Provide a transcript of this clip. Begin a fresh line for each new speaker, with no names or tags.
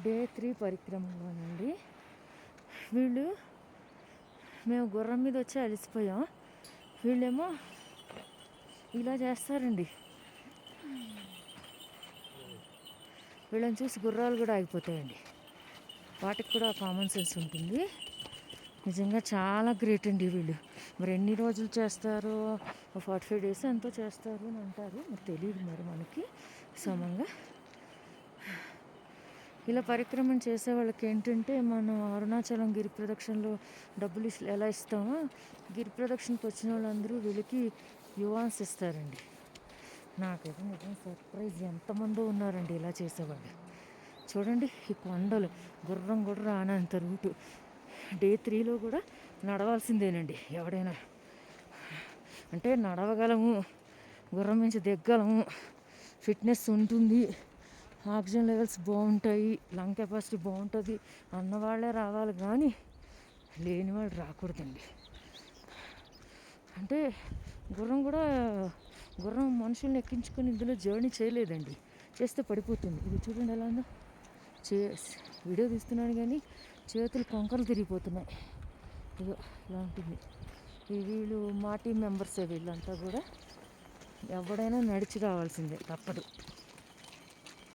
Day 3 పరిక్రమలోనండి. వీళ్ళు మేము గుర్రం మీద వచ్చి అలసిపోయాం. వీళ్ళేమో ఇలా చేస్తారండి. వీళ్ళని చూసి గుర్రాలు కూడా ఆగిపోతాయండి. వాటికి కూడా కామన్ సెన్స్ ఉంటుంది. నిజంగా చాలా గ్రేట్ అండి వీళ్ళు. మరి ఎన్ని రోజులు చేస్తారో, 45 days ఎంతో చేస్తారు అని అంటారు. మరి తెలియదు మరి మనకి సమంగా. ఇలా పరిక్రమణ చేసే వాళ్ళకి ఏంటంటే, మనం అరుణాచలం గిరి ప్రదక్షిణలో డబ్బులు ఎలా ఇస్తామో, గిరి ప్రదక్షిణకి వచ్చిన వాళ్ళందరూ వీళ్ళకి యువాన్స్ ఇస్తారండి. నాకైతే నిజం సర్ప్రైజ్, ఎంతమందో ఉన్నారండి ఇలా చేసేవాళ్ళు. చూడండి ఈ కొండలు, గుర్రం కూడా రానంత రూటు. డే 3లో కూడా నడవాల్సిందేనండి ఎవడైనా. అంటే నడవగలము, గుర్రం నుంచి దిగ్గలము, ఫిట్నెస్ ఉంటుంది, ఆక్సిజన్ లెవెల్స్ బాగుంటాయి, లంగ్ కెపాసిటీ బాగుంటుంది అన్నవాళ్ళే రావాలి, కానీ లేని వాళ్ళు రాకూడదండి. అంటే గుర్రం మనుషుల్ని ఎక్కించుకొని ఇందులో జర్నీ చేయలేదండి. చేస్తే పడిపోతుంది. ఇది చూడండి ఎలా ఉందో. వీడియో తీస్తున్నాను కానీ చేతులు కొంకలు తిరిగిపోతున్నాయి. ఇదో ఇలా ఉంటుంది. వీళ్ళు మా టీం మెంబర్సే. వీళ్ళంతా కూడా ఎవడైనా నడిచి రావాల్సిందే, తప్పదు.